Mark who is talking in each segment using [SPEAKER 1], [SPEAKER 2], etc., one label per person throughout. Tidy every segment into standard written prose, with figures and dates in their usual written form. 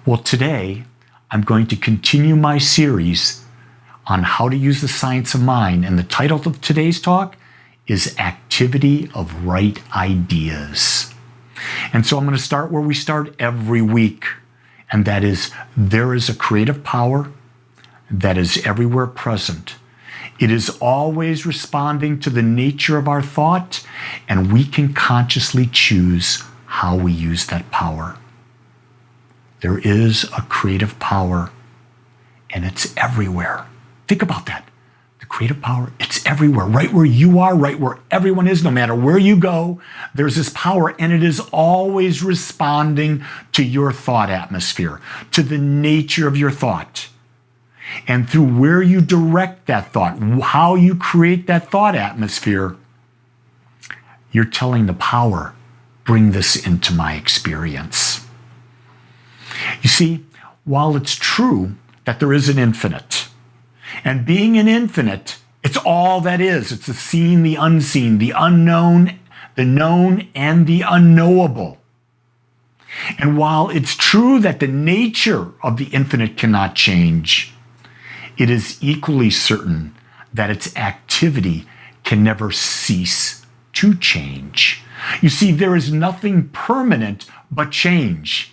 [SPEAKER 1] Well, today I'm going to continue my series on how to use the science of mind, and the title of today's talk is Activity of Right Ideas. And so I'm going to start where we start every week, and that is there is a creative power that is everywhere present. It is always responding to the nature of our thought, and we can consciously choose how we use that power. There is a creative power, and it's everywhere. Think about that. The creative power, it's everywhere, right where you are, right where everyone is, no matter where you go, there's this power, and it is always responding to your thought atmosphere, to the nature of your thought. And through where you direct that thought, how you create that thought atmosphere, you're telling the power, bring this into my experience. You see, while it's true that there is an infinite, and being an infinite, it's all that is. It's the seen, the unseen, the unknown, the known, and the unknowable. And while it's true that the nature of the infinite cannot change, it is equally certain that its activity can never cease to change. You see, there is nothing permanent but change.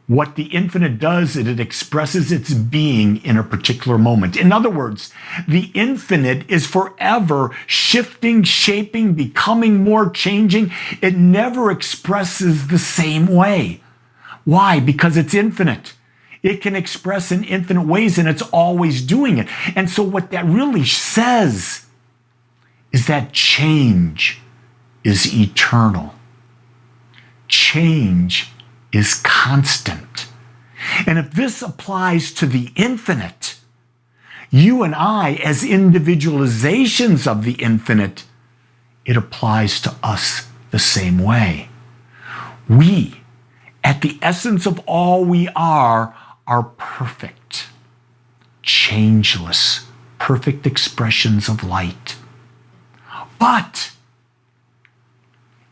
[SPEAKER 1] What the infinite does is it expresses its being in a particular moment. In other words, the infinite is forever shifting, shaping, becoming more, changing. It never expresses the same way. Why? Because it's infinite. It can express in infinite ways, and it's always doing it. And so what that really says is that change is eternal. Change is constant. And if this applies to the infinite, you and I, as individualizations of the infinite, it applies to us the same way. We, at the essence of all we are perfect, changeless, perfect expressions of light. But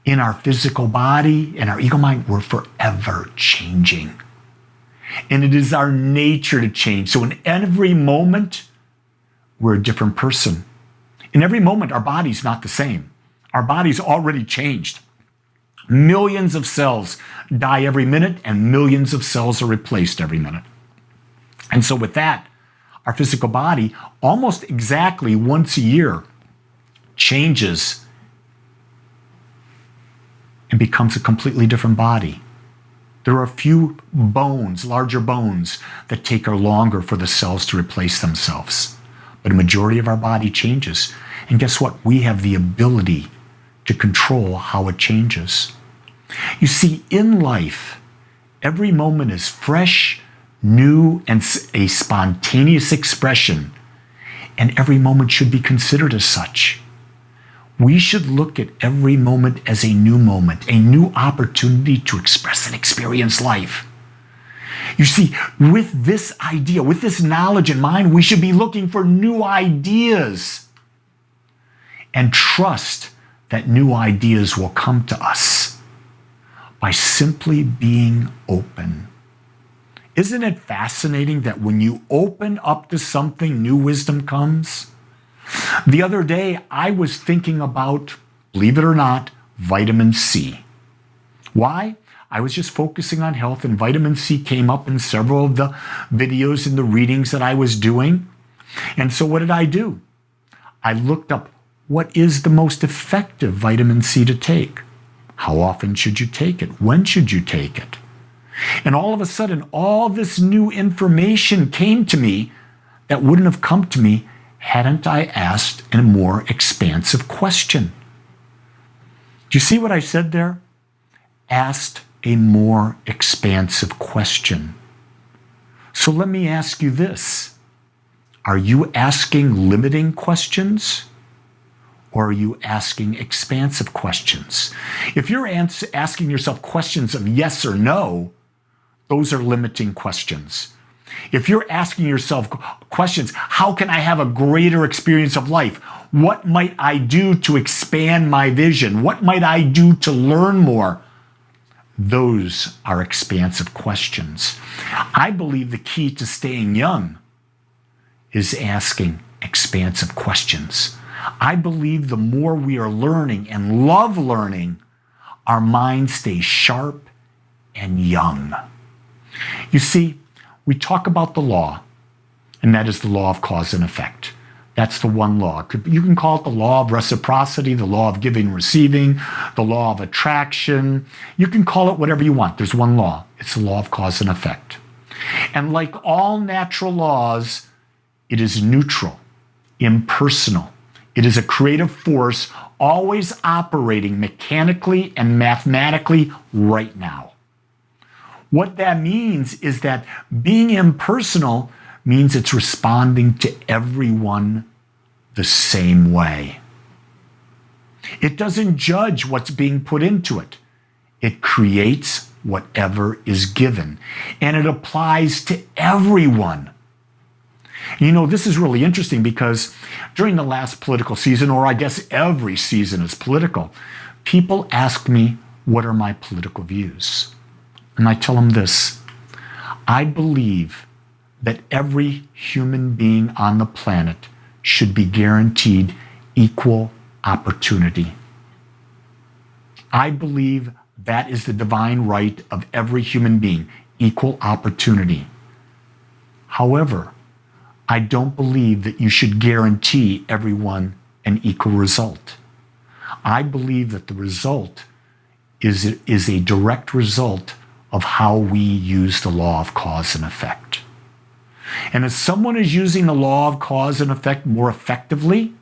[SPEAKER 1] in our physical body and our ego mind, we're forever changing. And it is our nature to change. So in every moment, we're a different person. In every moment, our body's not the same. Our body's already changed. Millions of cells die every minute, and millions of cells are replaced every minute. And so with that, our physical body, almost exactly once a year, changes and becomes a completely different body. There are a few bones, larger bones, that take longer for the cells to replace themselves. But a majority of our body changes. And guess what? We have the ability to control how it changes. You see, in life, every moment is fresh, new, and a spontaneous expression. And every moment should be considered as such. We should look at every moment as a new opportunity to express and experience life. You see, with this idea, with this knowledge in mind, we should be looking for new ideas and trust that new ideas will come to us by simply being open. Isn't it fascinating that when you open up to something, new wisdom comes? The other day, I was thinking about, believe it or not, vitamin C. Why? I was just focusing on health, and vitamin C came up in several of the videos and the readings that I was doing. And so what did I do? I looked up what is the most effective vitamin C to take. How often should you take it? When should you take it? And all of a sudden, all this new information came to me that wouldn't have come to me hadn't I asked a more expansive question. Do you see what I said there? Asked a more expansive question. So let me ask you this. Are you asking limiting questions? Or are you asking expansive questions? If you're asking yourself questions of yes or no, those are limiting questions. If you're asking yourself questions, how can I have a greater experience of life? What might I do to expand my vision? What might I do to learn more? Those are expansive questions. I believe the key to staying young is asking expansive questions. I believe the more we are learning and love learning, our mind stays sharp and young. You see, we talk about the law, and that is the law of cause and effect. That's the one law. You can call it the law of reciprocity, the law of giving and receiving, the law of attraction. You can call it whatever you want. There's one law. It's the law of cause and effect. And like all natural laws, it is neutral, impersonal. It is a creative force always operating mechanically and mathematically right now. What that means is that being impersonal means it's responding to everyone the same way. It doesn't judge what's being put into it. It creates whatever is given, and it applies to everyone. You know, this is really interesting because during the last political season, or I guess every season is political, people ask me, what are my political views? And I tell them this: I believe that every human being on the planet should be guaranteed equal opportunity. I believe that is the divine right of every human being, equal opportunity. However, I don't believe that you should guarantee everyone an equal result. I believe that the result is a direct result of how we use the law of cause and effect. And if someone is using the law of cause and effect more effectively,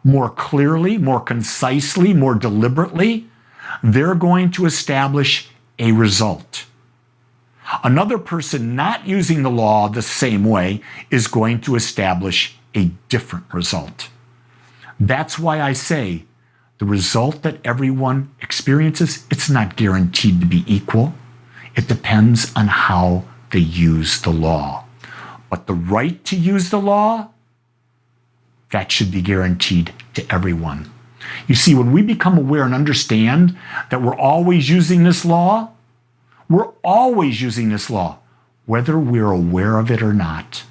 [SPEAKER 1] more clearly, more concisely, more deliberately, they're going to establish a result. Another person not using the law the same way is going to establish a different result. That's why I say the result that everyone experiences, it's not guaranteed to be equal. It depends on how they use the law. But the right to use the law, that should be guaranteed to everyone. You see, when we become aware and understand that we're always using this law, we're always using this law, whether we're aware of it or not.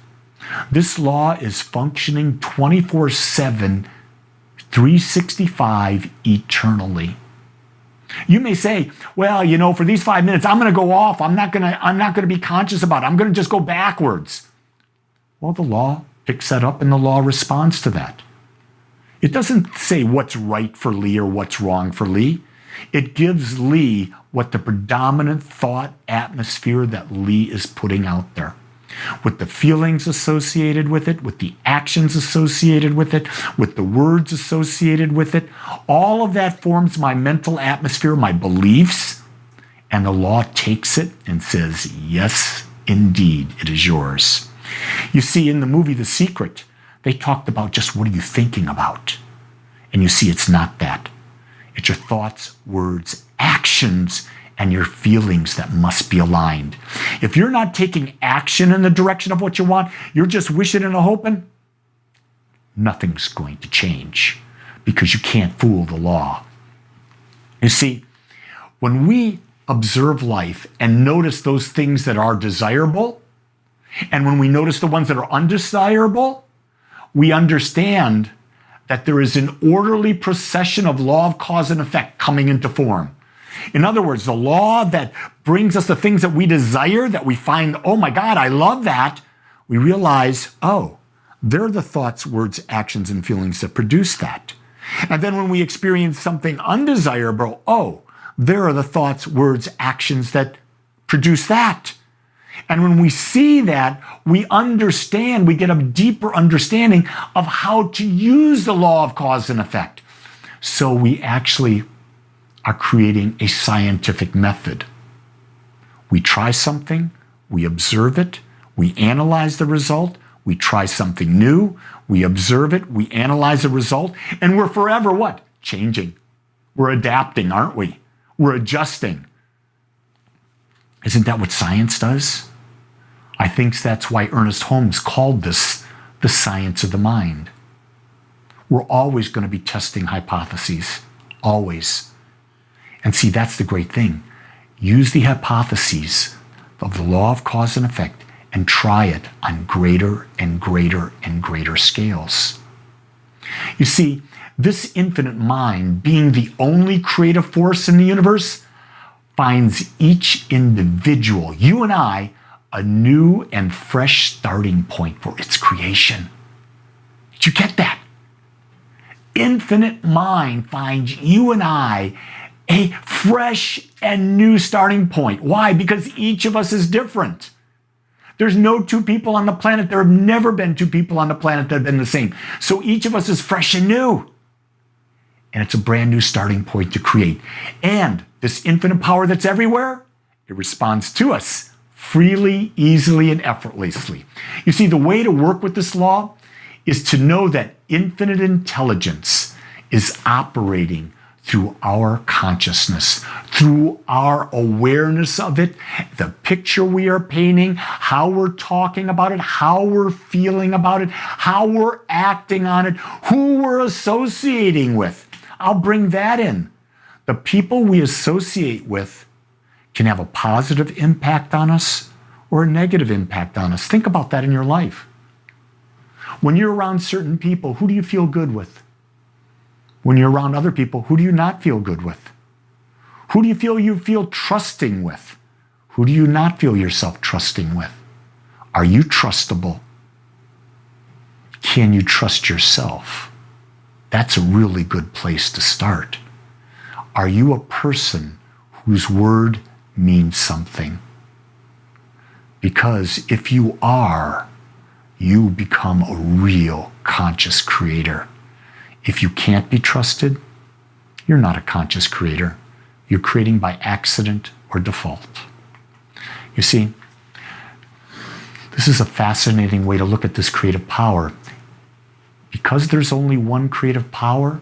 [SPEAKER 1] This law is functioning 24/7, 365 eternally. You may say, well, you know, for these 5 minutes, I'm going to go off. I'm not going to be conscious about it. I'm going to just go backwards. Well, the law picks that up and the law responds to that. It doesn't say what's right for Lee or what's wrong for Lee. It gives Lee what the predominant thought atmosphere that Lee is putting out there, with the feelings associated with it, with the actions associated with it, with the words associated with it. All of that forms my mental atmosphere, my beliefs, and the law takes it and says, yes, indeed, it is yours. You see, in the movie The Secret, they talked about just what are you thinking about? And you see, it's not that. It's your thoughts, words, actions, and your feelings that must be aligned. If you're not taking action in the direction of what you want, you're just wishing and hoping, nothing's going to change because you can't fool the law. You see, when we observe life and notice those things that are desirable, and when we notice the ones that are undesirable, we understand that there is an orderly procession of law of cause and effect coming into form. In other words, the law that brings us the things that we desire, that we find, oh my God, I love that, we realize, oh, they're the thoughts, words, actions, and feelings that produce that. And then when we experience something undesirable, oh, there are the thoughts, words, actions that produce that. And when we see that, we understand, we get a deeper understanding of how to use the law of cause and effect. So we actually are creating a scientific method. We try something, we observe it, we analyze the result, we try something new, we observe it, we analyze the result, and we're forever what? Changing. We're adapting, aren't we? We're adjusting. Isn't that what science does? I think that's why Ernest Holmes called this the science of the mind. We're always going to be testing hypotheses, always. And see, that's the great thing. Use the hypotheses of the law of cause and effect and try it on greater and greater and greater scales. You see, this infinite mind, being the only creative force in the universe, finds each individual, you and I, a new and fresh starting point for its creation. Did you get that? Infinite mind finds you and I a fresh and new starting point. Why? Because each of us is different. There's no two people on the planet. There have never been two people on the planet that have been the same. So each of us is fresh and new. And it's a brand new starting point to create. And this infinite power that's everywhere, it responds to us freely, easily, and effortlessly. You see, the way to work with this law is to know that infinite intelligence is operating through our consciousness, through our awareness of it, the picture we are painting, how we're talking about it, how we're feeling about it, how we're acting on it, who we're associating with. I'll bring that in. The people we associate with can have a positive impact on us or a negative impact on us. Think about that in your life. When you're around certain people, who do you feel good with? When you're around other people, who do you not feel good with? Who do you feel trusting with? Who do you not feel yourself trusting with? Are you trustable? Can you trust yourself? That's a really good place to start. Are you a person whose word means something? Because if you are, you become a real conscious creator. If you can't be trusted, you're not a conscious creator. You're creating by accident or default. You see, this is a fascinating way to look at this creative power. Because there's only one creative power,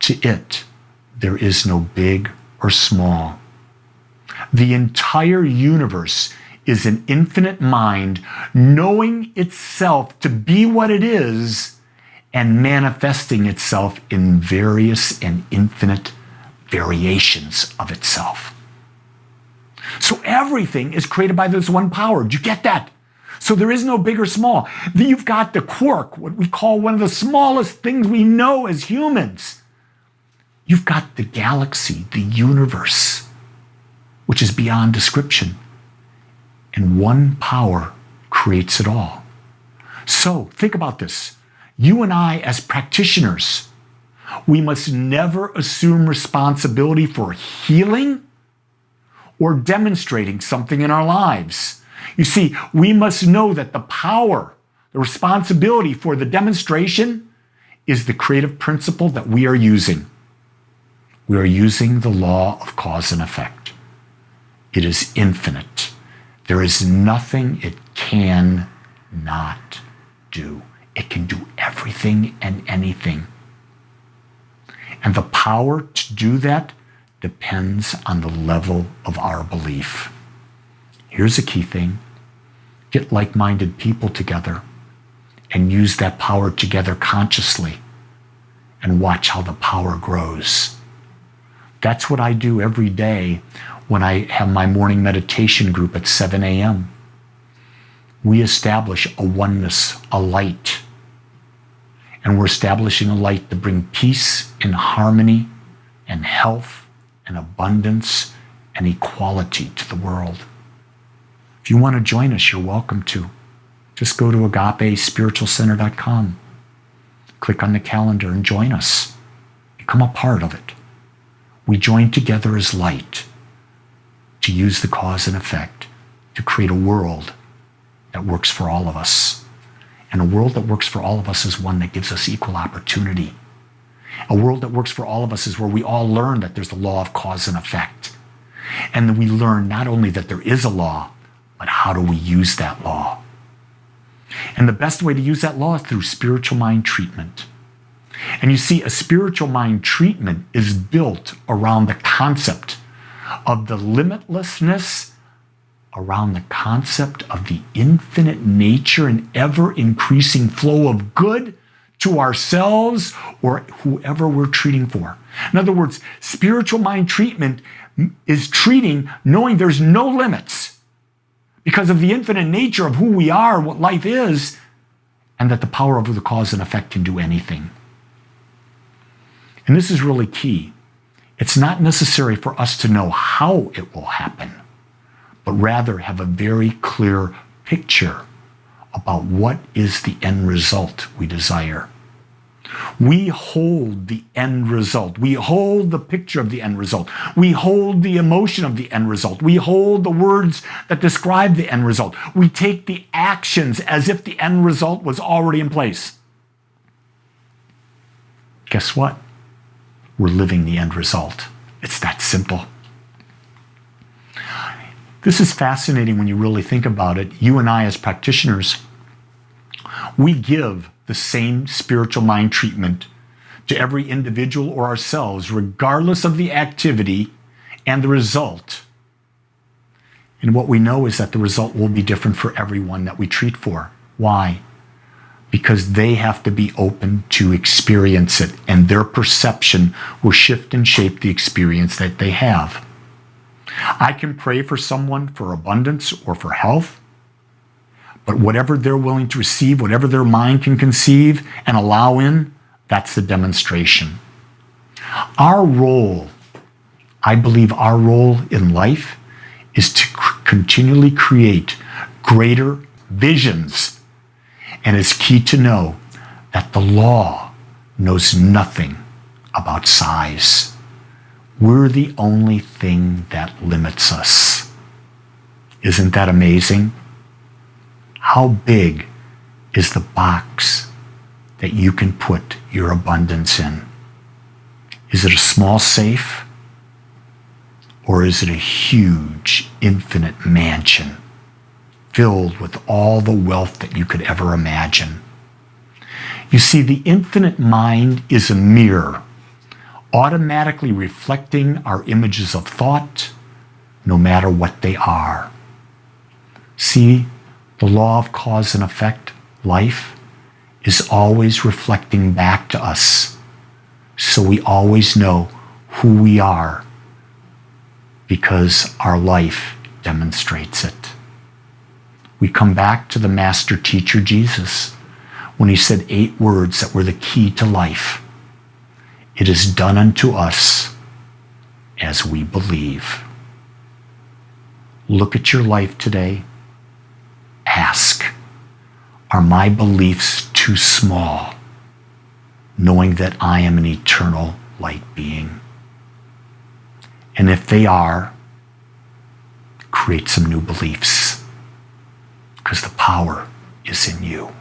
[SPEAKER 1] to it, there is no big or small. The entire universe is an infinite mind knowing itself to be what it is and manifesting itself in various and infinite variations of itself. So everything is created by this one power. Did you get that? So there is no big or small. You've got the quark, what we call one of the smallest things we know as humans. You've got the galaxy, the universe, which is beyond description. And one power creates it all. So think about this. You and I, as practitioners, we must never assume responsibility for healing or demonstrating something in our lives. You see, we must know that the power, the responsibility for the demonstration is the creative principle that we are using. We are using the law of cause and effect. It is infinite. There is nothing it cannot do. It can do everything and anything. And the power to do that depends on the level of our belief. Here's a key thing. Get like-minded people together and use that power together consciously and watch how the power grows. That's what I do every day when I have my morning meditation group at 7 a.m. We establish a oneness, a light. And we're establishing a light to bring peace and harmony and health and abundance and equality to the world. If you want to join us, you're welcome to. Just go to agapespiritualcenter.com. Click on the calendar and join us. Become a part of it. We join together as light to use the cause and effect to create a world that works for all of us. And a world that works for all of us is one that gives us equal opportunity. A world that works for all of us is where we all learn that there's the law of cause and effect. And then we learn not only that there is a law, but how do we use that law? And the best way to use that law is through spiritual mind treatment. And you see, a spiritual mind treatment is built around the concept of the limitlessness, around the concept of the infinite nature and ever-increasing flow of good to ourselves or whoever we're treating for. In other words, spiritual mind treatment is treating knowing there's no limits because of the infinite nature of who we are, what life is, and that the power of the cause and effect can do anything. And this is really key. It's not necessary for us to know how it will happen, but rather have a very clear picture about what is the end result we desire. We hold the end result. We hold the picture of the end result. We hold the emotion of the end result. We hold the words that describe the end result. We take the actions as if the end result was already in place. Guess what? We're living the end result. It's that simple. This is fascinating when you really think about it. You and I, as practitioners, we give the same spiritual mind treatment to every individual or ourselves, regardless of the activity and the result. And what we know is that the result will be different for everyone that we treat for. Why? Because they have to be open to experience it, and their perception will shift and shape the experience that they have. I can pray for someone for abundance or for health, but whatever they're willing to receive, whatever their mind can conceive and allow in, that's the demonstration. Our role, I believe our role in life is to continually create greater visions. And it's key to know that the law knows nothing about size. We're the only thing that limits us. Isn't that amazing? How big is the box that you can put your abundance in? Is it a small safe? Or is it a huge, infinite mansion filled with all the wealth that you could ever imagine? You see, the infinite mind is a mirror, automatically reflecting our images of thought, no matter what they are. See, the law of cause and effect, life, is always reflecting back to us, so we always know who we are because our life demonstrates it. We come back to the master teacher Jesus when he said 8 words that were the key to life. It is done unto us as we believe. Look at your life today. Ask, are my beliefs too small, knowing that I am an eternal light being? And if they are, create some new beliefs, because the power is in you.